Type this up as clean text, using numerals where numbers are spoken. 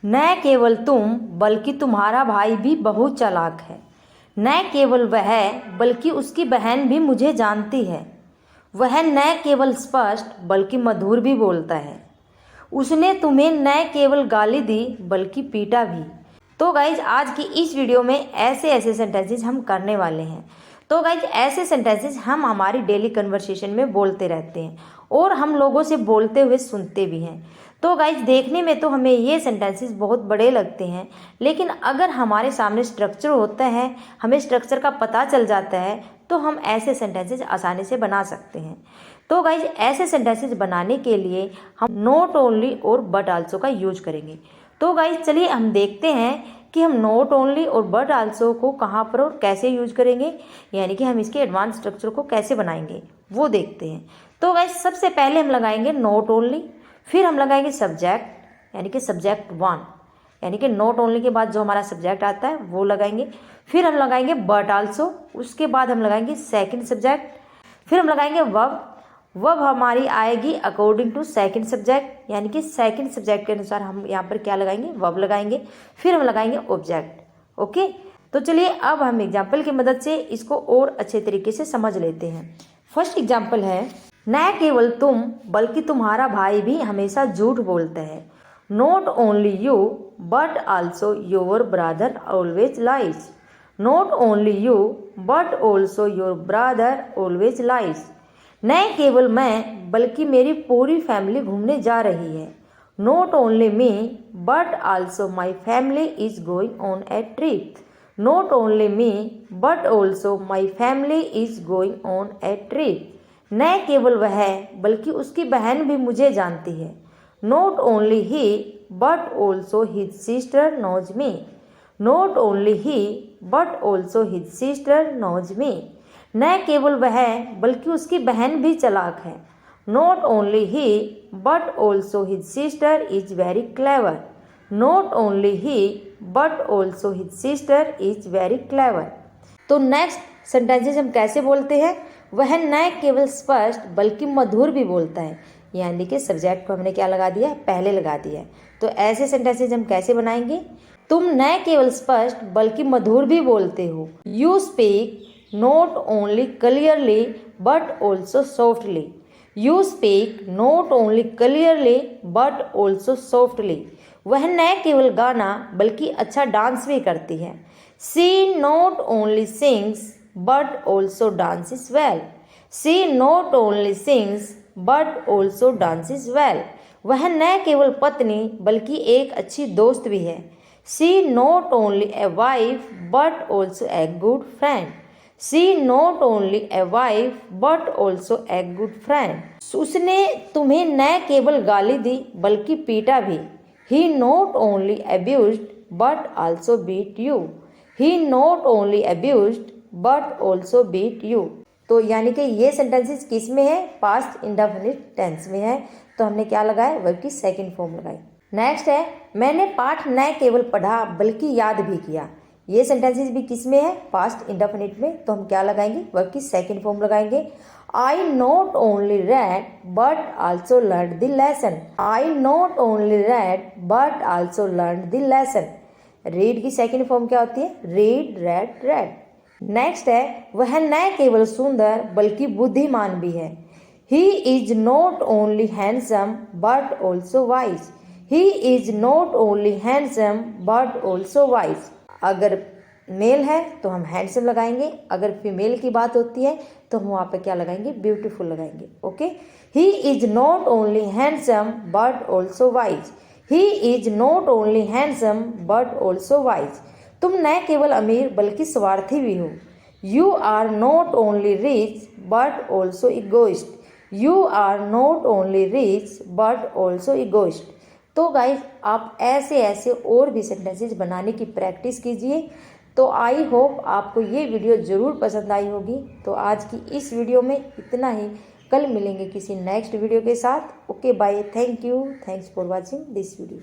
न केवल तुम बल्कि तुम्हारा भाई भी बहुत चालाक है। न केवल वह बल्कि उसकी बहन भी मुझे जानती है। वह न केवल स्पष्ट बल्कि मधुर भी बोलता है। उसने तुम्हें न केवल गाली दी बल्कि पीटा भी। तो गाइज आज की इस वीडियो में ऐसे ऐसे सेंटेंसेस हम करने वाले हैं। तो गाइज ऐसे सेंटेंसेस हम हमारी डेली कन्वर्सेशन में बोलते रहते हैं और हम लोगों से बोलते हुए सुनते भी हैं। तो गाइज देखने में तो हमें ये सेंटेंसेस बहुत बड़े लगते हैं, लेकिन अगर हमारे सामने स्ट्रक्चर होता है, हमें स्ट्रक्चर का पता चल जाता है, तो हम ऐसे सेंटेंसेस आसानी से बना सकते हैं। तो गाइज ऐसे सेंटेंसेस बनाने के लिए हम नॉट ओनली और बट आल्सो का यूज करेंगे। तो गाइज चलिए हम देखते हैं कि हम नॉट ओनली और बट आल्सो को कहाँ पर और कैसे यूज करेंगे, यानी कि हम इसके एडवांस स्ट्रक्चर को कैसे बनाएंगे वो देखते हैं। तो गाइज सबसे पहले हम लगाएंगे नॉट ओनली, फिर हम लगाएंगे सब्जेक्ट यानी कि सब्जेक्ट वन, यानी कि नॉट ओनली के बाद जो हमारा सब्जेक्ट आता है वो लगाएंगे। फिर हम लगाएंगे बट आल्सो, उसके बाद हम लगाएंगे सेकंड सब्जेक्ट। फिर हम लगाएंगे वर्ब हमारी आएगी अकॉर्डिंग टू सेकंड सब्जेक्ट, यानी कि सेकंड सब्जेक्ट के अनुसार हम यहाँ पर क्या लगाएंगे, वर्ब लगाएंगे। फिर हम लगाएंगे ऑब्जेक्ट। ओके, तो चलिए अब हम एग्जाम्पल की मदद से इसको और अच्छे तरीके से समझ लेते हैं। फर्स्ट एग्जाम्पल है, न केवल तुम बल्कि तुम्हारा भाई भी हमेशा झूठ बोलता है। Not only you but also your brother always lies. Not only you but also your brother always lies. न केवल मैं बल्कि मेरी पूरी फैमिली घूमने जा रही है। Not only me but also my family is going on A trip. Not only me but also my family is going on A trip. न केवल वह बल्कि उसकी बहन भी मुझे जानती है। Not only he but also his sister knows me. Not only he but also his sister knows me. न केवल वह बल्कि उसकी बहन भी चालाक है। Not only he but also his sister is very clever. Not only he but also his sister is very clever. तो नेक्स्ट सेंटेंसेस हम कैसे बोलते हैं, वह न केवल स्पष्ट बल्कि मधुर भी बोलता है, यानी कि सब्जेक्ट को हमने क्या लगा दिया है, पहले लगा दिया है। तो ऐसे सेंटेंसेस हम कैसे बनाएंगे, तुम न केवल स्पष्ट बल्कि मधुर भी बोलते हो। You speak not only clearly but also softly. You speak not only clearly but also softly. वह न केवल गाना बल्कि अच्छा डांस भी करती है। She not only sings but also dances well. She not only sings but also dances well. वह न केवल पत्नी बल्कि एक अच्छी दोस्त भी है। She not only a wife but also a good friend. She not only a wife but also a good friend. उसने तुम्हें न केवल गाली दी बल्कि पीटा भी। He not only abused but also beat you. He not only abused but also beat you. तो यानी कि ये सेंटेंसेस किस में है, पास्ट इंडेफिनिट टेंस में है। तो हमने क्या लगाया, वर्ब की सेकंड फॉर्म लगाई। नेक्स्ट है, मैंने पाठ न केवल पढ़ा बल्कि याद भी किया। ये सेंटेंसेस भी किस में है, पास्ट इंडेफिनिट में। तो हम क्या लगाएंगे, वर्ब की सेकंड फॉर्म लगाएंगे। I not only read but also learn the lesson. I not only read but also learn the lesson. Read की सेकंड फॉर्म क्या होती है, रीड, रेड, रेड। नेक्स्ट है, वह न केवल सुंदर बल्कि बुद्धिमान भी है। ही is not only handsome but also wise. He is not only handsome but also wise. अगर मेल है तो हम हैंडसम लगाएंगे, अगर फीमेल की बात होती है तो हम वहाँ पे क्या लगाएंगे, ब्यूटीफुल लगाएंगे। Okay, he is not only handsome but also wise. He is not only handsome but also wise. तुम न केवल अमीर बल्कि स्वार्थी भी हो। You are not only rich but also egoist. You are not only rich but also egoist. तो guys आप ऐसे ऐसे और भी सेंटेंसेस बनाने की प्रैक्टिस कीजिए। तो आई होप आपको ये वीडियो ज़रूर पसंद आई होगी। तो आज की इस वीडियो में इतना ही, कल मिलेंगे किसी नेक्स्ट वीडियो के साथ। Okay bye, thank you, thanks for watching this video.